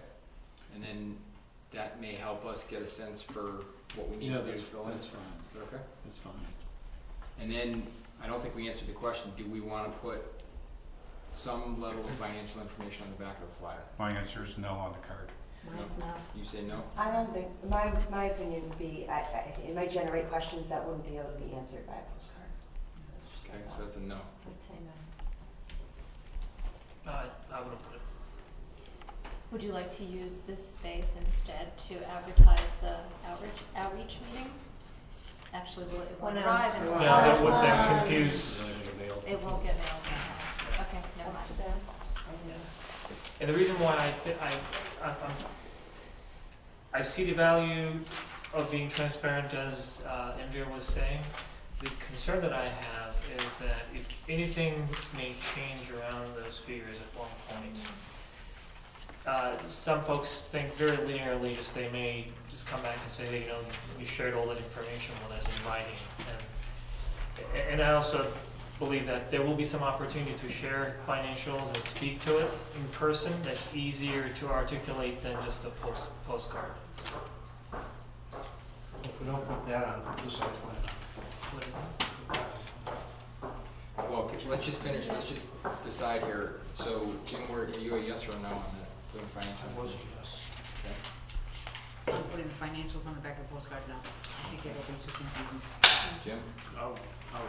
And then, that may help us get a sense for what we need Yeah, to do to that's fill in. Is fine. that okay? That's fine. And then, I don't think we answered the question, do we wanna put some level of financial information on the back of the flyer? My answer is no on the card. Mine's no. You say no? I don't think, my opinion would be, it might generate questions that wouldn't be able to be answered by a postcard. Okay, so that's a no. I'd say no. I wouldn't put it. Would you like to use this space instead to advertise the outreach meeting? Actually, will it Well, no. arrive into? Yeah, that would then confuse, It will get mailed. Okay, never That's too mind. bad. and the reason why I see the value of being transparent, as Andrea was saying. The concern that I have is that if anything may change around those figures at one point, some folks think very linearly, just they may just come back and say, hey, you shared all that information with us in writing. And I also believe that there will be some opportunity to share financials and speak to it in person. That's easier to articulate than just a postcard. If we don't put that on, put this on plan. What is that? Well, let's just finish, let's just decide here. So, Jim, are you a yes or a no on that, doing financial? I was a yes. Okay. I'm putting the financials on the back of the postcard now. I think it'll be too confusing. Jim? I would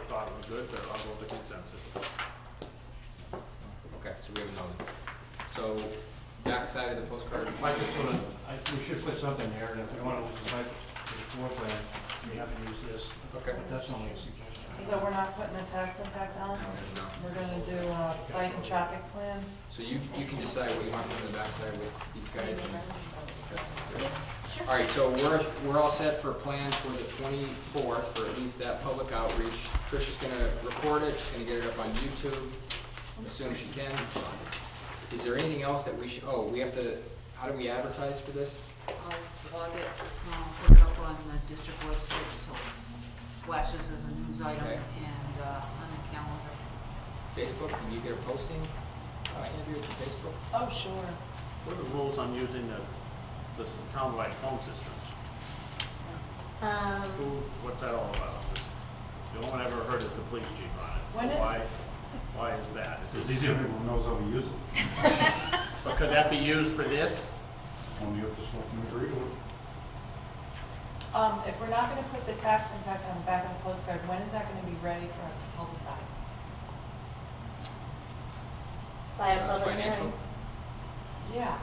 thought it was good, but I'll go with the consensus. Okay, so we have a no. So, back side of the postcard. I just wanna, we should put something there, and if we wanna like the floor plan, we have to use this. Okay. But that's only a suggestion. So we're not putting the tax impact on? No. We're gonna do a site and traffic plan? So you can decide what you want to put on the backside with these guys. And, okay, good. Yeah, sure. All right, so we're all set for a plan for the 24th for at least that public outreach. Tricia's gonna record it, she's gonna get it up on YouTube as soon as she can. Is there anything else that we should, we have to, how do we advertise for this? I'll log it, put it up on the district website, so it flashes as a news item Okay. and on the calendar. Facebook, can you get a posting, Andrea, to Facebook? Oh, sure. What are the rules on using the townwide phone system? What's that all about? The only one I've ever heard is the police chief on it. When is- Why is that? It's easy, everyone knows how to use it. But could that be used for this? Only if the selectmen agree to it. If we're not gonna put the tax impact on the back of the postcard, when is that gonna be ready for us to publicize? By a public Financial? hearing. Yeah.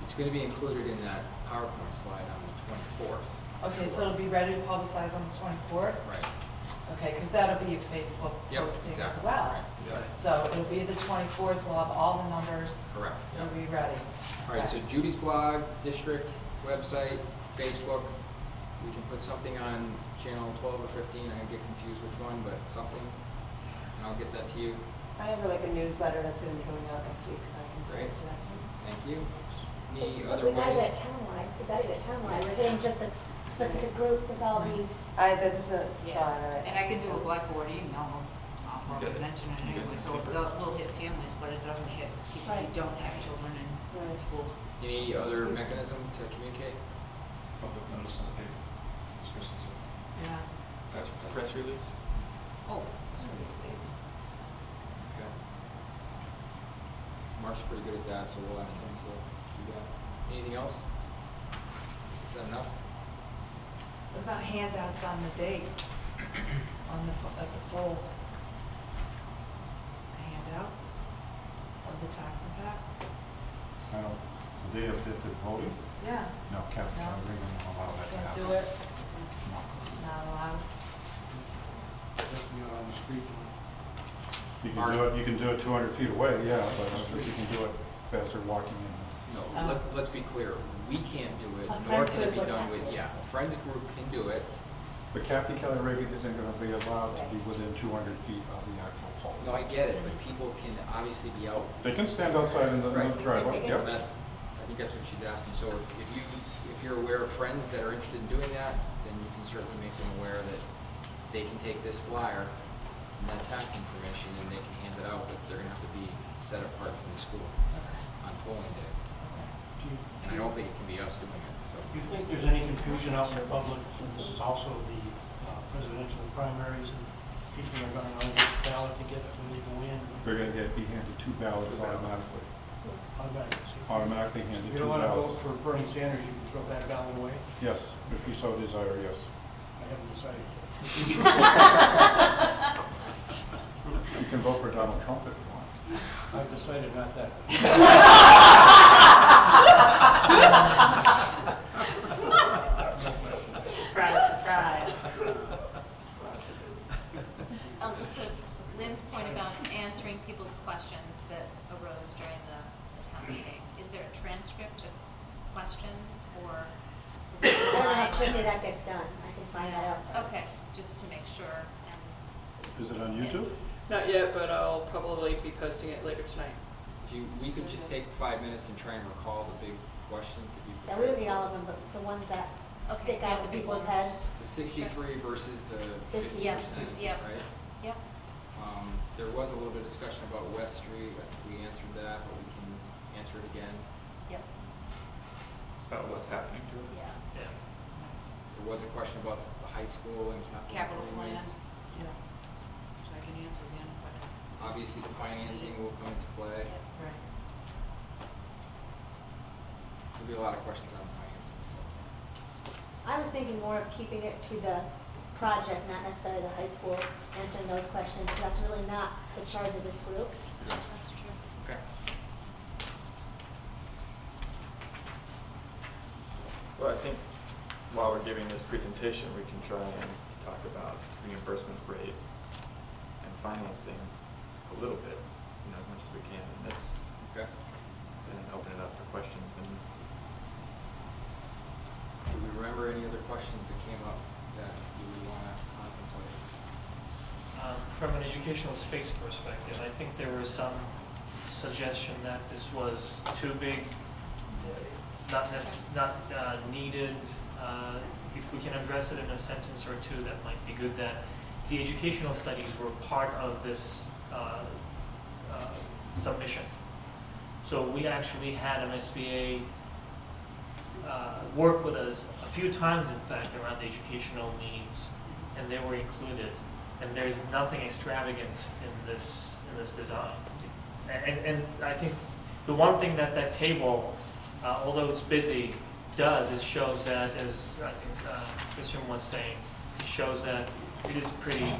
It's gonna be included in that PowerPoint slide on the 24th. Okay, so it'll be ready to publicize on the 24th? Right. Okay, because that'll be a Facebook Yep, posting as exactly. well. Right. Yeah. So it'll be the 24th, we'll have all the numbers, Correct. Yeah. it'll be ready. All right, so Judy's blog, district, website, Facebook. We can put something on channel 12 or 15. I get confused which one, but something. And I'll get that to you. I have like a newsletter that's gonna be going out next week, so I can send Great. it to that too. Thank you. Any But other we got it ways? at townwide, we got it at townwide, we're hitting just a specific group with all these. That's a, Yeah, and I can do a Blackboard email, I'll Well, we mentioned it anyway, so it will hit families, but it doesn't hit people who Right. don't have children in Right. school. Any other mechanism to communicate? Public notice in the paper. It's Christmas. Yeah. That's Press release? Oh, that's what they say. Okay. Mark's pretty good at that, so we'll ask him to do that. Anything else? Is that enough? What about handouts on the date? On the, at the poll? A handout of the tax impact? I don't, the day of the voting? Yeah. No, Kathy, No. I really don't allow that to Can't happen. do it, No. not allowed. Definitely out on the street. You can do it 200 feet away, yeah, but I don't think you can do it as they're walking in. No, Oh. let's be clear. We can't do it, A nor friends can it be group would done have with, to. yeah, a friends group can do it. But Kathy Kelly Reagan isn't gonna be allowed to be within 200 feet of the actual pole. No, I get it, but people can obviously be out. They can stand outside in the Right. driveway, They Well, yep. I think that's what she's asking. So if you're aware of friends that are interested in doing that, then you can certainly make them aware that they can take this flyer and that tax information and they can hand it out, but they're gonna have to be set apart from the school on polling day. And I don't think it can be us doing it, so. Do you think there's any confusion out in the public, and this is also the presidential primaries, and people are gonna know which ballot to get when they go in? They're gonna be handed 2 ballots automatically. Automatically handed If you 2 don't wanna ballots. vote for Bernie Sanders, you can throw that ballot away? Yes, if you so desire, yes. I haven't decided. You can vote for Donald Trump if you want. I've decided not that. Surprise, surprise. To Lynn's point about answering people's questions that arose during the town meeting, is there a transcript of questions or? I don't know how quickly that gets done. I can find that out. Okay, just to make sure and. Is it on YouTube? Not yet, but I'll probably be posting it later tonight. We could just take 5 minutes and try and recall the big questions that you. Yeah, we would read all of them, but the ones that Okay, stick yeah, out the in big people's ones. heads. The 63 versus the 50%, Yes, yep. right? Yep. There was a little bit of discussion about West Street. I think we answered that, but we can answer it again. Yep. About what's happening to it? Yes. Yeah. There was a question about the high school and Capital plan. improvements. Yeah. Which I can answer again, but. Obviously, the financing will come into play. Right. There'll be a lot of questions on the financing, so. I was thinking more of keeping it to the project, not necessarily the high school, answering those questions. That's really not the charge of this group. That's true. Okay. Well, I think while we're giving this presentation, we can try and talk about reimbursement rate and financing a little bit, as much as we can in this, Okay. and open it up for questions. And Do we remember any other questions that came up that we would want to contemplate? From an educational space perspective, I think there was some suggestion that this was too big, not needed. If we can address it in a sentence or two, that might be good. That the educational studies were part of this submission. So we actually had MSBA work with us a few times, in fact, around the educational needs, and they were included. And there's nothing extravagant in this design. And I think the one thing that table, although it's busy, does is shows that, as I think Christian was saying, it shows that it is pretty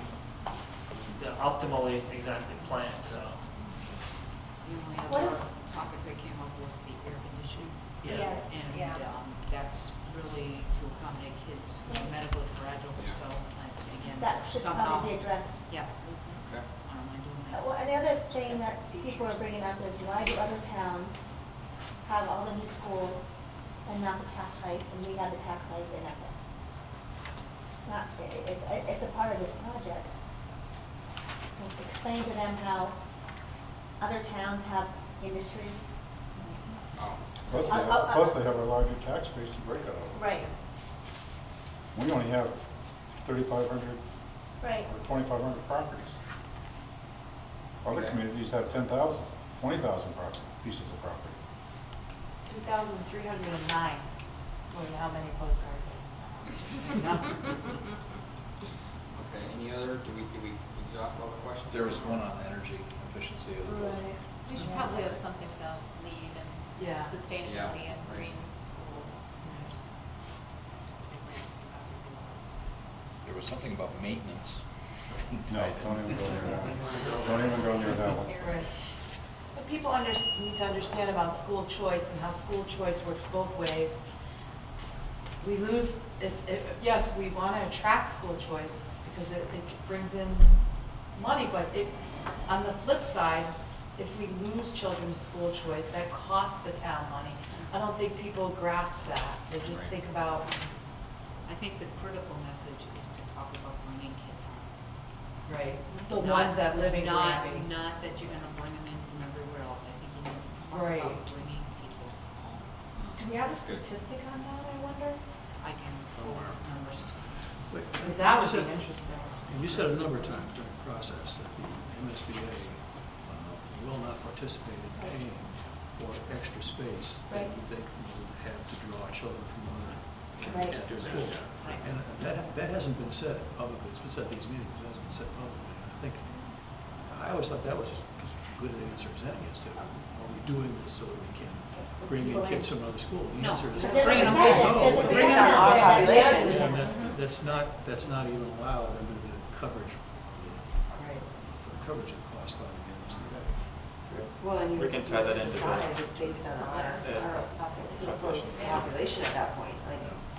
optimally exactly planned. So. The What only if- other topic that came up was the air conditioning. Yeah. Yes, And yeah. that's really to accommodate kids who are medically fragile, so again, That should somehow. probably be addressed. Yeah. Okay. I don't mind doing that. Well, and the other thing that people are bringing up is why do other towns have all the new schools and not the tax hike, and we have the tax hike and nothing? It's not, it's a part of this project. Explain to them how other towns have industry. Oh, Plus they have a larger tax base to break it out. Right. We only have 3,500 Right. or 2,500 properties. Other Okay. communities have 10,000, 20,000 pieces of property. 2,309. Well, how many postcards have you sent out? Just so you know. Okay, any other, do we exhaust all the questions? There was one on energy efficiency of the building. Right. We should probably have something about LEED and Yeah. sustainability Yeah, and right. green school. Specifically asking about renewables. There was something about maintenance. No, don't even go near that. Don't even go near that one. Right. But people need to understand about school choice and how school choice works both ways. We lose, yes, we want to attract school choice because it brings in money, but on the flip side, if we lose children to school choice, that costs the town money. I don't think people grasp that. They just Right. think about, I think the critical message is to talk about bringing kids home. right, the Not- ones that live in not- Granby. Not that you're gonna bring them in from everywhere else. I think you need to talk Right. about bringing people home. Do we have a statistic on that, I wonder? I can pull numbers. Wait, Because that would you be said- interesting. And you said a number of times during the process that the MSBA will not participate in paying for extra space that Right. you think you would have to draw children from other Right. at their school. Right. And that hasn't been said publicly. It's been said at these meetings, it hasn't been said publicly. And I think, I always thought that was as good an answer as any as to, are we doing this so that we can bring in kids from other schools? The No. answer is. Because there's a Bring them perception, home. there's a Bring perception them out there home. that Population. should be. And that's not even allowed under the coverage, Right. for the coverage of the cost by the MSBA. Well, and you. We can tie that into the- size, It's based on our population at that point, like, it's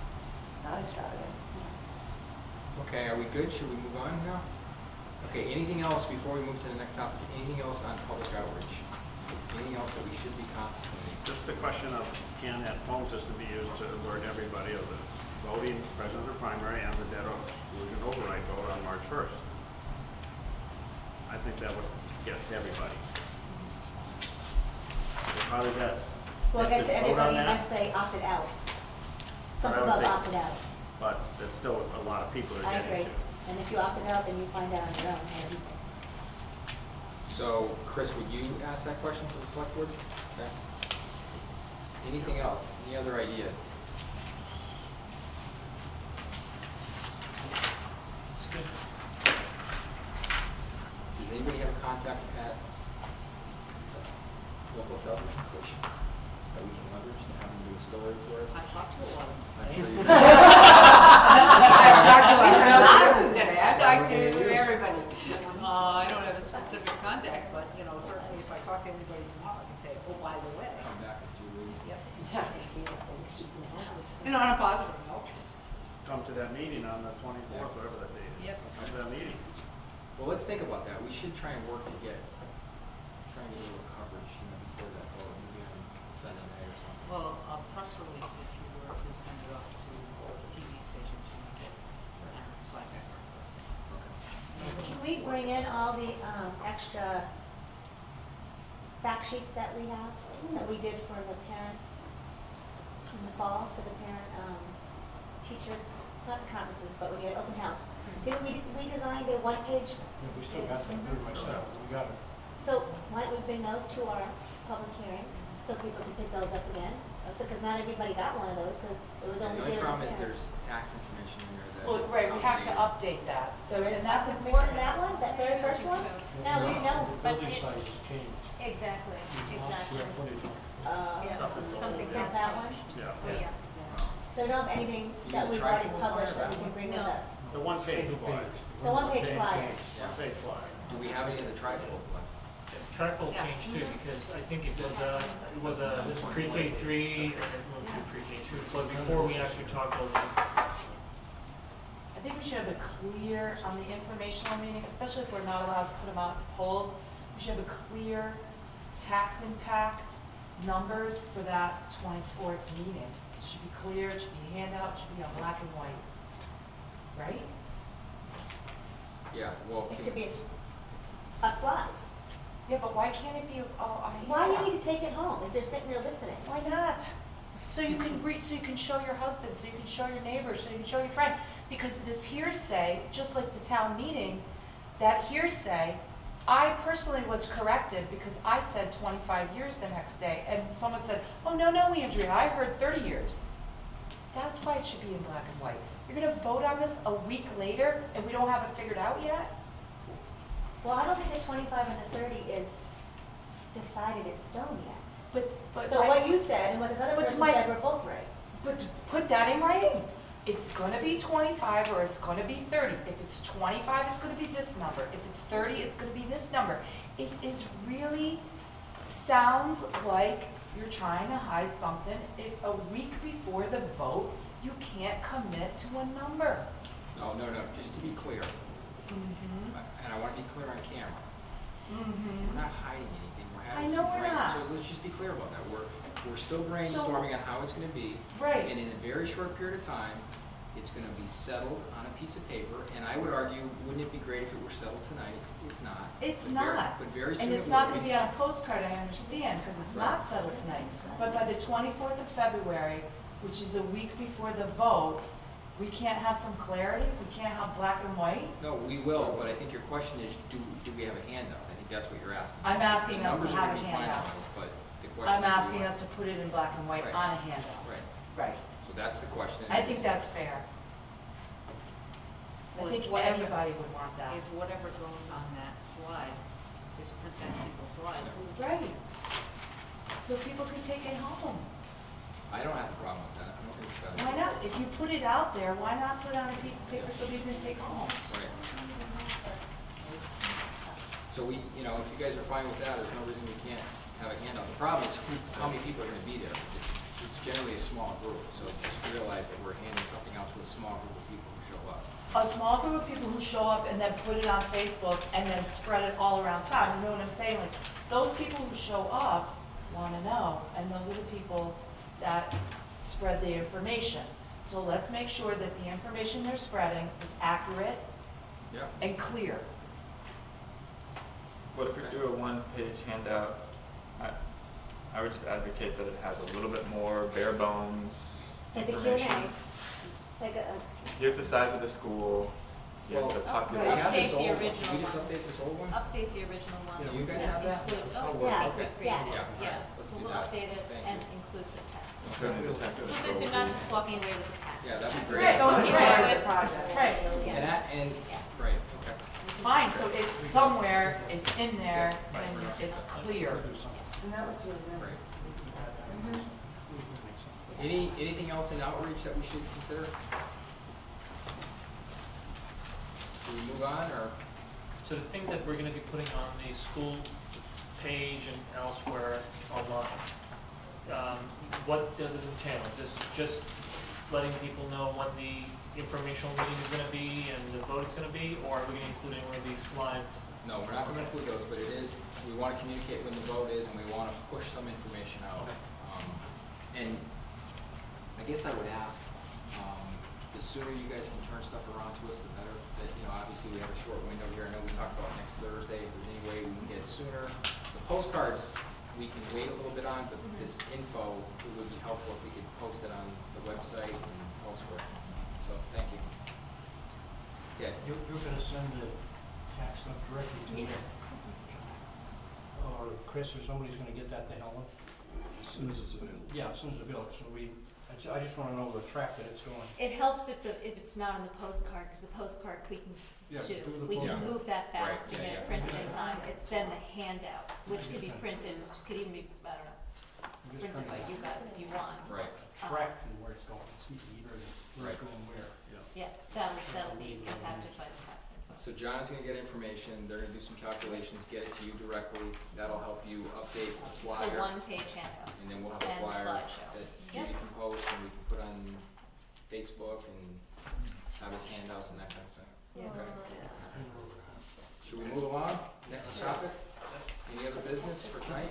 not extravagant. Okay, are we good? Should we move on now? Okay, anything else before we move to the next topic? Anything else on public outreach? Anything else that we should be contemplating? Just the question of, can that phone system be used to alert everybody of the voting, presidential primary, and the debt exclusion override vote on March 1st? I think that would get to everybody. So how does that? Well, it have gets to vote on everybody that? unless they opted out. Some But I people would have think- opted out. But it's still a lot of people are I getting agree. to. And if you opted out, then you find out on your own how to do things. So, Chris, would you ask that question to the select board? Okay. Anything else? Any other ideas? It's good. Does anybody have a contact at the local television station that we can leverage and have them do a story for us? I've talked to a lot of them. I'm sure you I've talked to a lot of them today. I've talked to Yes. everybody. I don't have a specific contact, but, you know, certainly if I talk to anybody tomorrow, I can say, oh, by the way. Come back in 2 weeks. Yep. It's just an average. You know, on a positive note. Come to that meeting on the 24th, whatever that date is. Yep. Come to that meeting. Well, let's think about that. We should try and work to try and get a little coverage, before that vote, maybe on Sunday night or something. Well, a press release, if you were to send it off to the TV stations, you might get slide back. Okay. Can we bring in all the extra fact sheets that we have, that we did for the parent, in the fall, for the parent teacher, not conferences, but we did open house. Didn't we designed a one-page? Yeah, we still got that pretty much set, we got it. So why don't we bring those to our public hearing, so people can pick those up again? Because not everybody got one of those, because it was The only only given to problem is parents. there's tax information in there that Well, is right, we have to outdated. update that, so, There is and that's important, important. that one, that very first one? No, we No. know. The But building it- size has changed. Exactly, Square exactly. footage. Yeah, Stuff is something Is has that one? changed. Yeah. Oh, yeah. So we don't have anything You that need we've the already trifold published flyer, that we that can bring one? with No. us. The one-page Single flyer. page. The one-page flyer. Yeah. One-page flyer. Do we have any of the trifolds left? Trifold Yeah. changed too, because I think it was a pre-K 3 and then moved to pre-K 2, but before we actually talked over. I think we should have a clear, on the informational meeting, especially if we're not allowed to put them out to polls, we should have a clear tax impact numbers for that 24th meeting. It should be clear, it should be handout, it should be on black and white. Right? Yeah, well, It can, could be a slide. Yeah, but why can't it be, Why do you need to take it home if you're sitting there listening? Why not? So you can read, so you can show your husband, so you can show your neighbor, so you can show your friend. Because this hearsay, just like the town meeting, that hearsay I personally was corrected because I said 25 years the next day, and someone said, oh, no, Andrea, I heard 30 years. That's why it should be in black and white. You're gonna vote on this a week later, and we don't have it figured out yet? Well, I don't think the 25 and the 30 is decided in stone yet. But So what you said and what this other but person my- said were both right. But put that in writing. It's gonna be 25 or it's gonna be 30. If it's 25, it's gonna be this number. If it's 30, it's gonna be this number. It is really sounds like you're trying to hide something. If a week before the vote, you can't commit to a number. No, just to be clear, and I want to be clear on camera, we're not hiding anything, we're having I know some we're brain, not. so let's just be clear about that. We're still brainstorming on how it's gonna be. Right. And in a very short period of time, it's gonna be settled on a piece of paper, and I would argue, wouldn't it be great if it were settled tonight? It's not. It's But very- not. But very soon And it it's will not gonna be on a postcard, I understand, because it's not settled tonight. But by the 24th of February, which is a week before the vote, we can't have some clarity? We can't have black and white? No, we will, but I think your question is, do we have a handout? I think that's what you're asking. I'm asking The us to numbers are have gonna a be handout. finalized, but the question I'm is, do you asking want- us to put it in black and white Right. on a handout. Right, Right. so that's the question. I think that's fair. I Well, think if whatever- everybody would want that. If whatever goes on that slide, just print that single slide. Right. So people can take it home. I don't have a problem with that, I don't think it's bad. Why not? If you put it out there, why not put it on a piece of paper so people can take home? Right. So we, if you guys are fine with that, there's no reason we can't have a handout. The problem is how many people are gonna be there. It's generally a small group, so just realize that we're handing something out to a small group of people who show up. A small group of people who show up and then put it on Facebook and then spread it all around town. You know what I'm saying? Like, those people who show up want to know, and those are the people that spread the information. So let's make sure that the information they're spreading is accurate Yeah. and clear. What if we do a one-page handout? I would just advocate that it has a little bit more bare bones Like the Q&A, information. like a, Here's the size of the school, here's Well, the do we population. have this Update the old one? original Can we just one. update this old one? Update the original one. Do you guys have that? Include, Oh, yeah, okay. yeah. yeah, alright, let's so do we'll that. update it Thank and you. include the text. So we need to tackle So this that they're goal. not just walking away with the text. Yeah, that'd be Right, great. don't You be know, the it- project. Right. And Yeah. right, okay. Fine, so it's somewhere, it's in there, Yeah, and right. it's clear. Great. Anything else in outreach that we should consider? Should we move on, or? So the things that we're gonna be putting on the school page and elsewhere online, what does it entail? Is this just letting people know when the informational meeting is gonna be and the vote is gonna be, or are we gonna include any of these slides? No, we're not gonna include those, but it is, we wanna communicate when the vote is, and we wanna push some information out. Okay. And I guess I would ask, the sooner you guys can turn stuff around to us, the better. That, obviously we have a short window here. I know we talked about next Thursday, if there's any way we can get it sooner. The postcards, we can wait a little bit on, but this info, it would be helpful if we could post it on the website and elsewhere. So, thank you. Okay. You're gonna send the tax stuff directly to Yeah. them? Or Chris or somebody's gonna get that to Helen? As soon as it's available. Yeah, as soon as available, so I just wanna know the track that it's going. It helps if it's not on the postcard, because the postcard we can Yeah, do. do the We can postcard. move that Right, fast and yeah, get yeah. it printed in time. It's then the handout, which could be printed, could even be, I don't know, I'm just printed by trying to you guys if you want. Right. track and where it's going, see either where it's Right. going where. Yeah, that'll be impacted by the tax info. So John's gonna get information, they're gonna do some calculations, get it to you directly. That'll help you update the flyer. The one-page handout. And then we'll have a And the flyer slideshow. that Yep. Judy can post and we can put on Facebook and have his handouts and that kind of thing. Yeah. Okay. Should we move along? Next topic? Any other business for tonight?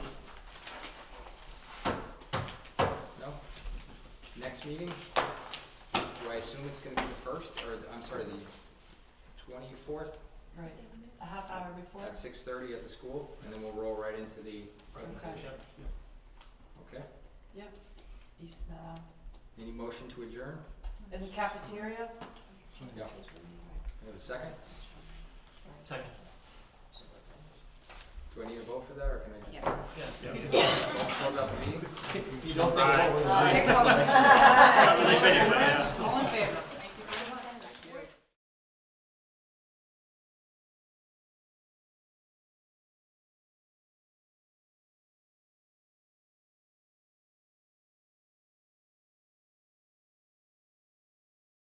No? Next meeting? Do I assume it's gonna be the first, or, I'm sorry, the 24th Right. A half hour before? at 6:30 at the school? And then we'll roll right into the presentation. Okay? Yep. East Meadow. Any motion to adjourn? In the cafeteria? Yeah. We have a second? Second. Do I need a vote for that, or can I just? Yeah. Close out the meeting? If you don't think Aye. what we're Aye. doing- That's what they figured, yeah. All in